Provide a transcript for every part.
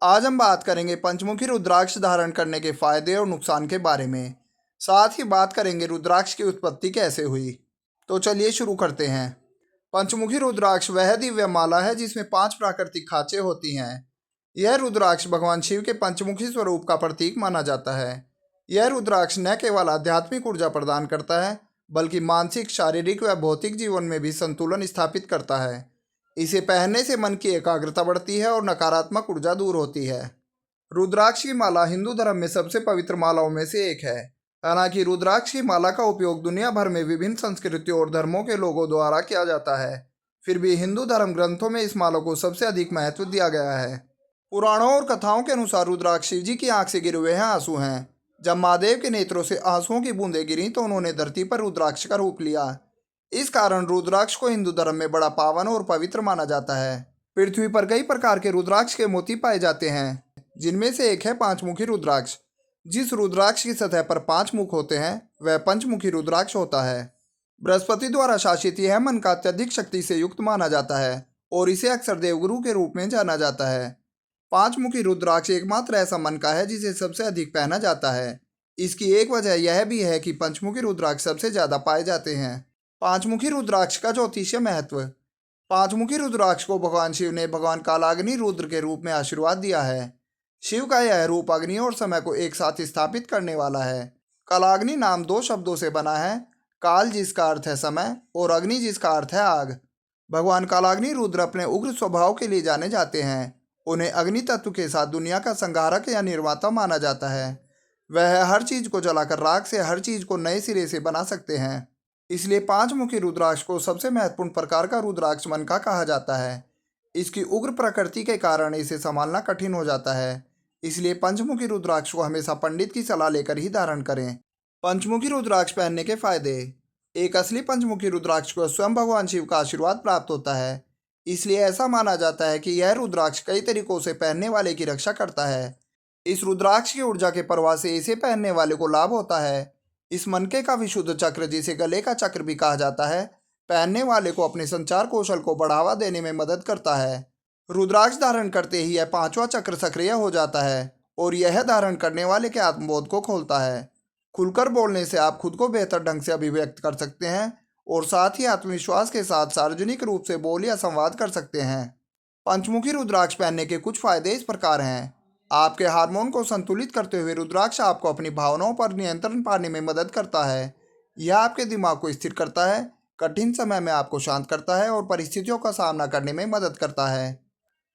आज हम बात करेंगे पंचमुखी रुद्राक्ष धारण करने के फायदे और नुकसान के बारे में। साथ ही बात करेंगे रुद्राक्ष की उत्पत्ति कैसे हुई। तो चलिए शुरू करते हैं। पंचमुखी रुद्राक्ष वह दिव्य माला है जिसमें 5 प्राकृतिक खांचे होती हैं। यह रुद्राक्ष भगवान शिव के पंचमुखी स्वरूप का प्रतीक माना जाता है। यह रुद्राक्ष न केवल आध्यात्मिक ऊर्जा प्रदान करता है बल्कि मानसिक, शारीरिक व भौतिक जीवन में भी संतुलन स्थापित करता है। इसे पहनने से मन की एकाग्रता बढ़ती है और नकारात्मक ऊर्जा दूर होती है। रुद्राक्ष की माला हिंदू धर्म में सबसे पवित्र मालाओं में से एक है। हालांकि रुद्राक्ष की माला का उपयोग दुनिया भर में विभिन्न संस्कृतियों और धर्मों के लोगों द्वारा किया जाता है, फिर भी हिंदू धर्म ग्रंथों में इस माला को सबसे अधिक महत्व दिया गया है। पुराणों और कथाओं के अनुसार रुद्राक्ष शिव जी की आंख से गिरे हुए हैं आंसू हैं। जब महादेव के नेत्रों से आंसुओं की बूंदें गिरी तो उन्होंने धरती पर रुद्राक्ष का रूप लिया। इस कारण रुद्राक्ष को हिंदू धर्म में बड़ा पावन और पवित्र माना जाता है। पृथ्वी पर कई प्रकार के रुद्राक्ष के मोती पाए जाते हैं, जिनमें से एक है पांचमुखी रुद्राक्ष। जिस रुद्राक्ष की सतह पर 5 मुख होते हैं वह पंचमुखी रुद्राक्ष होता है। बृहस्पति द्वारा शासित यह मन का अत्यधिक शक्ति से युक्त माना जाता है और इसे अक्सर देवगुरु के रूप में जाना जाता है। पांचमुखी रुद्राक्ष एकमात्र ऐसा मन का है जिसे सबसे अधिक पहना जाता है। इसकी एक वजह यह भी है कि पंचमुखी रुद्राक्ष सबसे ज्यादा पाए जाते हैं। पांचमुखी रुद्राक्ष का ज्योतिषीय महत्व। पांचमुखी रुद्राक्ष को भगवान शिव ने भगवान कालाग्नि रुद्र के रूप में आशीर्वाद दिया है। शिव का यह रूप अग्नि और समय को एक साथ स्थापित करने वाला है। कालाग्नि नाम 2 शब्दों से बना है, काल जिसका अर्थ है समय और अग्नि जिसका अर्थ है आग। भगवान कालाग्नि रुद्र अपने उग्र स्वभाव के लिए जाने जाते हैं। उन्हें अग्नि तत्व के साथ दुनिया का संहारक या निर्माता माना जाता है। वह हर चीज को जलाकर राख से हर चीज को नए सिरे से बना सकते हैं। इसलिए पांचमुखी रुद्राक्ष को सबसे महत्वपूर्ण प्रकार का रुद्राक्ष मन का कहा जाता है। इसकी उग्र प्रकृति के कारण इसे संभालना कठिन हो जाता है। इसलिए पंचमुखी रुद्राक्ष को हमेशा पंडित की सलाह लेकर ही धारण करें। पंचमुखी रुद्राक्ष पहनने के फायदे। एक असली पंचमुखी रुद्राक्ष को स्वयं भगवान शिव का आशीर्वाद प्राप्त होता है। इसलिए ऐसा माना जाता है कि यह रुद्राक्ष कई तरीकों से पहनने वाले की रक्षा करता है। इस रुद्राक्ष की ऊर्जा के प्रवाह से इसे पहनने वाले को लाभ होता है। इस मनके का विशुद्ध चक्र, जिसे गले का चक्र भी कहा जाता है, पहनने वाले को अपने संचार कौशल को बढ़ावा देने में मदद करता है। रुद्राक्ष धारण करते ही यह 5वां चक्र सक्रिय हो जाता है और यह धारण करने वाले के आत्मबोध को खोलता है। खुलकर बोलने से आप खुद को बेहतर ढंग से अभिव्यक्त कर सकते हैं और साथ ही आत्मविश्वास के साथ सार्वजनिक रूप से बोल या संवाद कर सकते हैं। पंचमुखी रुद्राक्ष पहनने के कुछ फायदे इस प्रकार हैं। आपके हार्मोन को संतुलित करते हुए रुद्राक्ष आपको अपनी भावनाओं पर नियंत्रण पाने में मदद करता है। यह आपके दिमाग को स्थिर करता है, कठिन समय में आपको शांत करता है और परिस्थितियों का सामना करने में मदद करता है।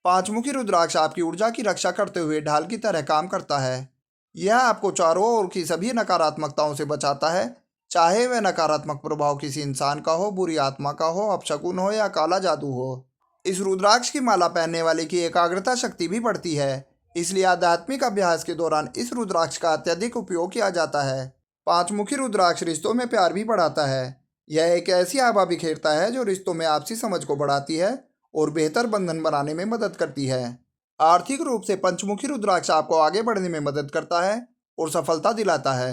पांचमुखी रुद्राक्ष आपकी ऊर्जा की रक्षा करते हुए ढाल की तरह काम करता है। यह आपको चारों ओर की सभी नकारात्मकताओं से बचाता है, चाहे वह नकारात्मक प्रभाव किसी इंसान का हो, बुरी आत्मा का हो, अपशकुन हो या काला जादू हो। इस रुद्राक्ष की माला पहनने वाले की एकाग्रता शक्ति भी बढ़ती है। इसलिए आध्यात्मिक अभ्यास के दौरान इस रुद्राक्ष का अत्यधिक उपयोग किया जाता है। पांचमुखी रुद्राक्ष रिश्तों में प्यार भी बढ़ाता है। यह एक ऐसी आभा बिखेरता है जो रिश्तों में आपसी समझ को बढ़ाती है और बेहतर बंधन बनाने में मदद करती है। आर्थिक रूप से पंचमुखी रुद्राक्ष आपको आगे बढ़ने में मदद करता है और सफलता दिलाता है।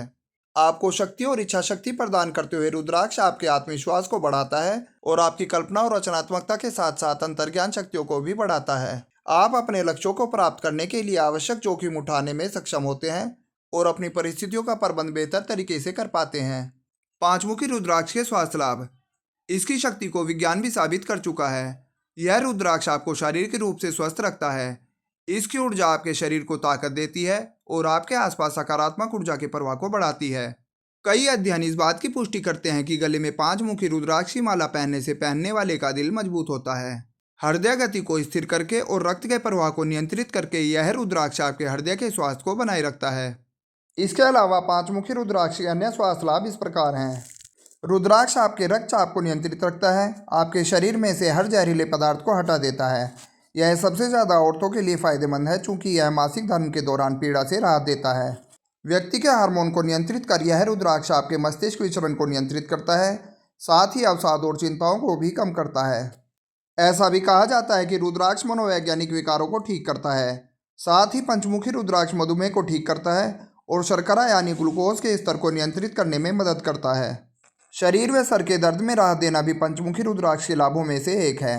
आपको शक्ति और इच्छा शक्ति प्रदान करते हुए रुद्राक्ष आपके आत्मविश्वास को बढ़ाता है और आपकी कल्पना और रचनात्मकता के साथ साथ अंतर्ज्ञान शक्तियों को भी बढ़ाता है। आप अपने लक्ष्यों को प्राप्त करने के लिए आवश्यक जोखिम उठाने में सक्षम होते हैं और अपनी परिस्थितियों का प्रबंध बेहतर तरीके से कर पाते हैं। पांचमुखी रुद्राक्ष के स्वास्थ्य लाभ। इसकी शक्ति को विज्ञान भी साबित कर चुका है। यह रुद्राक्ष आपको शारीरिक रूप से स्वस्थ रखता है। इसकी ऊर्जा आपके शरीर को ताकत देती है और आपके आसपास सकारात्मक ऊर्जा के प्रवाह को बढ़ाती है। कई अध्ययन इस बात की पुष्टि करते हैं कि गले में पांचमुखी रुद्राक्ष की माला पहनने से पहनने वाले का दिल मजबूत होता है। हृदय गति को स्थिर करके और रक्त के प्रवाह को नियंत्रित करके यह रुद्राक्ष आपके हृदय के स्वास्थ्य को बनाए रखता है। इसके अलावा पांचमुखी रुद्राक्ष के अन्य स्वास्थ्य लाभ इस प्रकार हैं। रुद्राक्ष आपके रक्तचाप को नियंत्रित रखता है, आपके शरीर में से हर जहरीले पदार्थ को हटा देता है। यह सबसे ज़्यादा औरतों के लिए फायदेमंद है, चूँकि यह मासिक धर्म के दौरान पीड़ा से राहत देता है। व्यक्ति के हार्मोन को नियंत्रित कर यह रुद्राक्ष आपके मस्तिष्क विचरण को नियंत्रित करता है, साथ ही अवसाद और चिंताओं को भी कम करता है। ऐसा भी कहा जाता है कि रुद्राक्ष मनोवैज्ञानिक विकारों को ठीक करता है। साथ ही पंचमुखी रुद्राक्ष मधुमेह को ठीक करता है और शर्करा यानी ग्लूकोज के स्तर को नियंत्रित करने में मदद करता है। शरीर व सर के दर्द में राहत देना भी पंचमुखी रुद्राक्ष के लाभों में से एक है।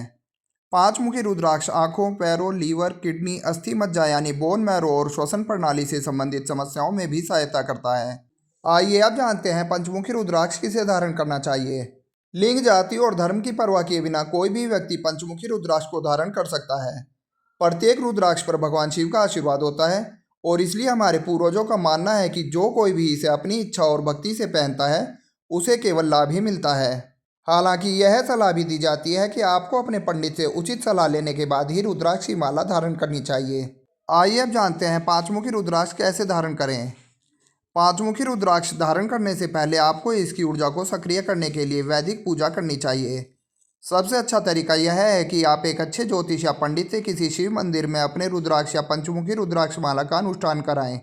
पांचमुखी रुद्राक्ष आंखों, पैरों, लीवर, किडनी, अस्थि मज्जा यानी बोन मैरो और श्वसन प्रणाली से संबंधित समस्याओं में भी सहायता करता है। आइए अब जानते हैं पंचमुखी रुद्राक्ष किसे धारण करना चाहिए। लिंग, जाति और धर्म की परवाह किए बिना कोई भी व्यक्ति पंचमुखी रुद्राक्ष को धारण कर सकता है। प्रत्येक रुद्राक्ष पर भगवान शिव का आशीर्वाद होता है और इसलिए हमारे पूर्वजों का मानना है कि जो कोई भी इसे अपनी इच्छा और भक्ति से पहनता है उसे केवल लाभ ही मिलता है। हालांकि यह सलाह भी दी जाती है कि आपको अपने पंडित से उचित सलाह लेने के बाद ही रुद्राक्ष की माला धारण करनी चाहिए। आइए अब जानते हैं पांचमुखी रुद्राक्ष कैसे धारण करें। पांचमुखी रुद्राक्ष धारण करने से पहले आपको इसकी ऊर्जा को सक्रिय करने के लिए वैदिक पूजा करनी चाहिए। सबसे अच्छा तरीका यह है कि आप एक अच्छे ज्योतिष या पंडित से किसी शिव मंदिर में अपने रुद्राक्ष या पंचमुखी रुद्राक्ष माला का अनुष्ठान कराएं।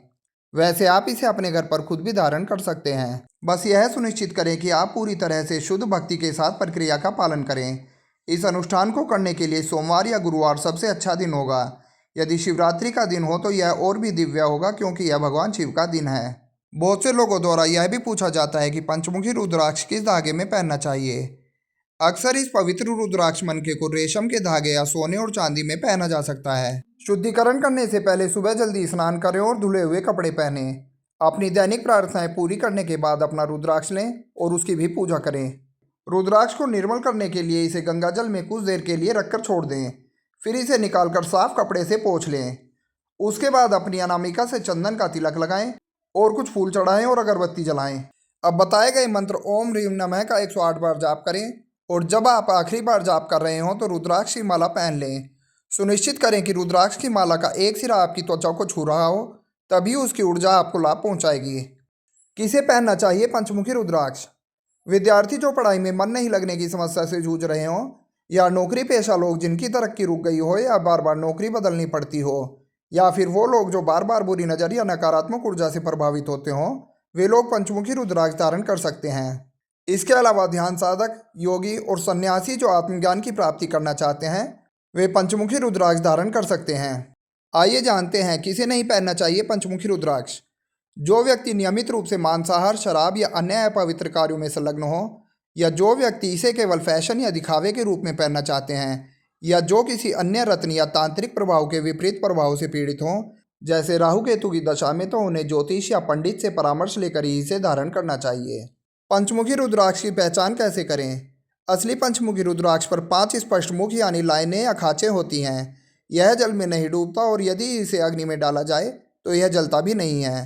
वैसे आप इसे अपने घर पर खुद भी धारण कर सकते हैं। बस यह सुनिश्चित करें कि आप पूरी तरह से शुद्ध भक्ति के साथ प्रक्रिया का पालन करें। इस अनुष्ठान को करने के लिए सोमवार या गुरुवार सबसे अच्छा दिन होगा। यदि शिवरात्रि का दिन हो तो यह और भी दिव्य होगा क्योंकि यह भगवान शिव का दिन है। बहुत से लोगों द्वारा यह भी पूछा जाता है कि पंचमुखी रुद्राक्ष किस धागे में पहनना चाहिए। अक्सर इस पवित्र रुद्राक्ष मनके को रेशम के धागे या सोने और चांदी में पहना जा सकता है। शुद्धिकरण करने से पहले सुबह जल्दी स्नान करें और धुले हुए कपड़े पहनें। अपनी दैनिक प्रार्थनाएं पूरी करने के बाद अपना रुद्राक्ष लें और उसकी भी पूजा करें। रुद्राक्ष को निर्मल करने के लिए इसे गंगा जल में कुछ देर के लिए रखकर छोड़ दें। फिर इसे निकालकर साफ कपड़े से पोंछ लें। उसके बाद अपनी अनामिका से चंदन का तिलक लगाएं और कुछ फूल चढ़ाएं और अगरबत्ती जलाएं। अब बताए गए मंत्र ओम ह्रीम नमः का 108 बार जाप करें और जब आप आखिरी बार जाप कर रहे हों तो रुद्राक्ष की माला पहन लें। सुनिश्चित करें कि रुद्राक्ष की माला का एक सिरा आपकी त्वचा को छू रहा हो, तभी उसकी ऊर्जा आपको लाभ पहुंचाएगी। किसे पहनना चाहिए पंचमुखी रुद्राक्ष? विद्यार्थी जो पढ़ाई में मन नहीं लगने की समस्या से जूझ रहे हों, या नौकरी पेशा लोग जिनकी तरक्की रुक गई हो या बार बार नौकरी बदलनी पड़ती हो, या फिर वो लोग जो बार बार बुरी नज़र या नकारात्मक ऊर्जा से प्रभावित होते हों, वे लोग पंचमुखी रुद्राक्ष धारण कर सकते हैं। इसके अलावा ध्यान साधक, योगी और सन्यासी जो आत्मज्ञान की प्राप्ति करना चाहते हैं वे पंचमुखी रुद्राक्ष धारण कर सकते हैं। आइए जानते हैं किसे नहीं पहनना चाहिए पंचमुखी रुद्राक्ष। जो व्यक्ति नियमित रूप से मांसाहार, शराब या अन्य अपवित्र कार्यों में संलग्न हो, या जो व्यक्ति इसे केवल फैशन या दिखावे के रूप में पहनना चाहते हैं, या जो किसी अन्य रत्न या तांत्रिक प्रभाव के विपरीत प्रभाव से पीड़ित हों, जैसे राहु केतु की दशा में, तो उन्हें ज्योतिष या पंडित से परामर्श लेकर ही इसे धारण करना चाहिए। पंचमुखी रुद्राक्ष की पहचान कैसे करें? असली पंचमुखी रुद्राक्ष पर 5 स्पष्ट मुख यानी लाइनें या खांचे होती हैं। यह जल में नहीं डूबता और यदि इसे अग्नि में डाला जाए तो यह जलता भी नहीं है।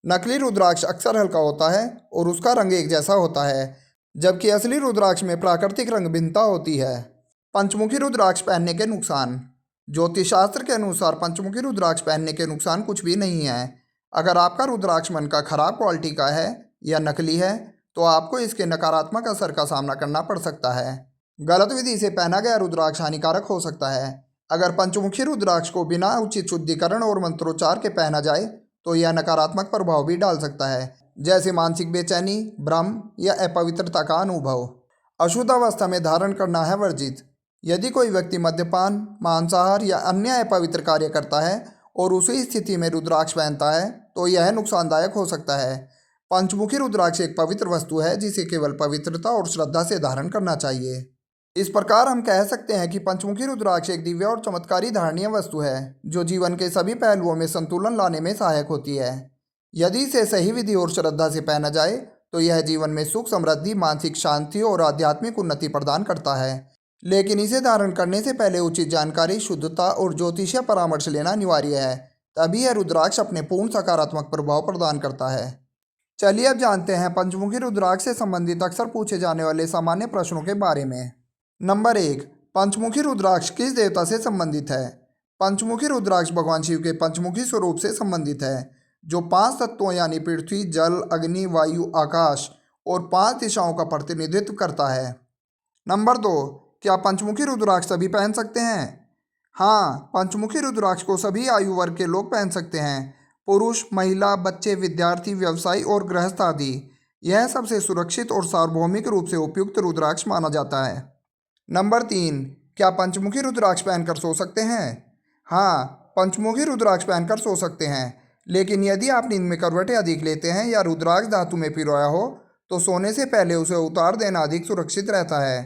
नकली रुद्राक्ष अक्सर हल्का होता है और उसका रंग एक जैसा होता है, जबकि असली रुद्राक्ष में प्राकृतिक रंग भिन्नता होती है। पंचमुखी रुद्राक्ष पहनने के नुकसान। ज्योतिष शास्त्र के अनुसार पंचमुखी रुद्राक्ष पहनने के नुकसान कुछ भी नहीं है। अगर आपका रुद्राक्ष मन का खराब क्वालिटी का है या नकली है तो आपको इसके नकारात्मक असर का सामना करना पड़ सकता है। गलत विधि से पहना गया रुद्राक्ष हानिकारक हो सकता है। अगर पंचमुखी रुद्राक्ष को बिना उचित शुद्धिकरण और मंत्रोच्चार के पहना जाए तो यह नकारात्मक प्रभाव भी डाल सकता है, जैसे मानसिक बेचैनी, भ्रम या अपवित्रता का अनुभव। अशुद्ध अवस्था में धारण करना है वर्जित। यदि कोई व्यक्ति मद्यपान, मांसाहार या अन्य अपवित्र कार्य करता है और उसी स्थिति में रुद्राक्ष पहनता है तो यह नुकसानदायक हो सकता है। पंचमुखी रुद्राक्ष एक पवित्र वस्तु है जिसे केवल पवित्रता और श्रद्धा से धारण करना चाहिए। इस प्रकार हम कह सकते हैं कि पंचमुखी रुद्राक्ष एक दिव्य और चमत्कारी धारणीय वस्तु है जो जीवन के सभी पहलुओं में संतुलन लाने में सहायक होती है। यदि इसे सही विधि और श्रद्धा से पहना जाए तो यह जीवन में सुख, समृद्धि, मानसिक शांति और आध्यात्मिक उन्नति प्रदान करता है। लेकिन इसे धारण करने से पहले उचित जानकारी, शुद्धता और ज्योतिषीय परामर्श लेना अनिवार्य है, तभी यह रुद्राक्ष अपने पूर्ण सकारात्मक प्रभाव प्रदान करता है। चलिए अब जानते हैं पंचमुखी रुद्राक्ष से संबंधित अक्सर पूछे जाने वाले सामान्य प्रश्नों के बारे में। नंबर 1, पंचमुखी रुद्राक्ष किस देवता से संबंधित है? पंचमुखी रुद्राक्ष भगवान शिव के पंचमुखी स्वरूप से संबंधित है, जो 5 तत्वों यानी पृथ्वी, जल, अग्नि, वायु, आकाश और 5 दिशाओं का प्रतिनिधित्व करता है। नंबर 2, क्या पंचमुखी रुद्राक्ष सभी पहन सकते हैं? हाँ, पंचमुखी रुद्राक्ष को सभी आयु वर्ग के लोग पहन सकते हैं। पुरुष, महिला, बच्चे, विद्यार्थी, व्यवसायी और गृहस्थ आदि। यह सबसे सुरक्षित और सार्वभौमिक रूप से उपयुक्त रुद्राक्ष माना जाता है। नंबर 3, क्या पंचमुखी रुद्राक्ष पहनकर सो सकते हैं? हाँ, पंचमुखी रुद्राक्ष पहनकर सो सकते हैं, लेकिन यदि आप नींद में करवटें अधिक लेते हैं या रुद्राक्ष धातु में पिरोया हो तो सोने से पहले उसे उतार देना अधिक सुरक्षित रहता है।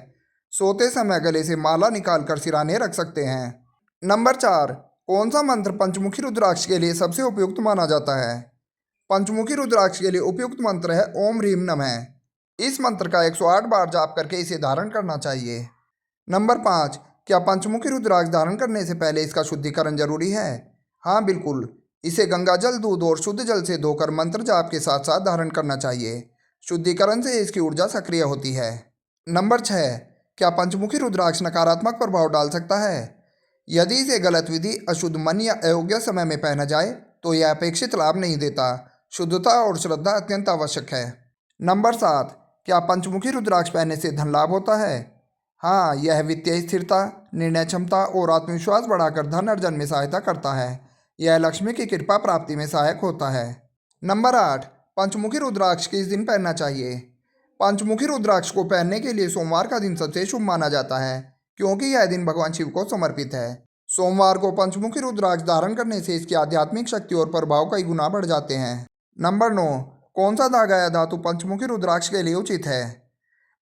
सोते समय गले से माला निकालकर सिराने रख सकते हैं। नंबर 4, कौन सा मंत्र पंचमुखी रुद्राक्ष के लिए सबसे उपयुक्त माना जाता है? पंचमुखी रुद्राक्ष के लिए उपयुक्त मंत्र है ओम ह्रीम नमः। इस मंत्र का 108 बार जाप करके इसे धारण करना चाहिए। नंबर 5, क्या पंचमुखी रुद्राक्ष धारण करने से पहले इसका शुद्धिकरण जरूरी है? हाँ बिल्कुल, इसे गंगा जल, दूध और शुद्ध जल से धोकर मंत्र जाप के साथ साथ धारण करना चाहिए। शुद्धिकरण से इसकी ऊर्जा सक्रिय होती है। नंबर 6, क्या पंचमुखी रुद्राक्ष नकारात्मक प्रभाव डाल सकता है? यदि इसे गलत विधि, अशुद्ध मन या अयोग्य समय में पहना जाए तो यह अपेक्षित लाभ नहीं देता। शुद्धता और श्रद्धा अत्यंत आवश्यक है। नंबर 7, क्या पंचमुखी रुद्राक्ष पहनने से धन लाभ होता है? हाँ, यह वित्तीय स्थिरता, निर्णय क्षमता और आत्मविश्वास बढ़ाकर धन अर्जन में सहायता करता है। यह लक्ष्मी की कृपा प्राप्ति में सहायक होता है। नंबर 8, पंचमुखी रुद्राक्ष किस दिन पहनना चाहिए? पंचमुखी रुद्राक्ष को पहनने के लिए सोमवार का दिन सबसे शुभ माना जाता है, क्योंकि यह दिन भगवान शिव को समर्पित है। सोमवार को पंचमुखी रुद्राक्ष धारण करने से इसकी आध्यात्मिक शक्ति और प्रभाव कई गुना बढ़ जाते हैं। नंबर 9, कौन सा धागा या धातु पंचमुखी रुद्राक्ष के लिए उचित है?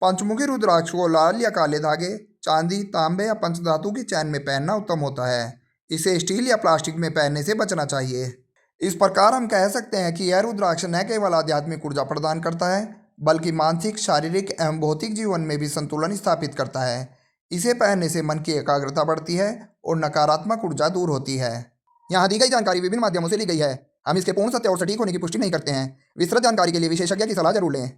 पंचमुखी रुद्राक्ष को लाल या काले धागे, चांदी, तांबे या पंचधातु की चैन में पहनना उत्तम होता है। इसे स्टील या प्लास्टिक में पहनने से बचना चाहिए। इस प्रकार हम कह सकते हैं कि यह रुद्राक्ष न केवल आध्यात्मिक ऊर्जा प्रदान करता है, बल्कि मानसिक, शारीरिक एवं भौतिक जीवन में भी संतुलन स्थापित करता है। इसे पहनने से मन की एकाग्रता बढ़ती है और नकारात्मक ऊर्जा दूर होती है। यहाँ दी गई जानकारी विभिन्न माध्यमों से ली गई है। हम इसके पूर्ण सत्य और सटीक होने की पुष्टि नहीं करते हैं। विस्तृत जानकारी के लिए विशेषज्ञ की सलाह जरूर लें।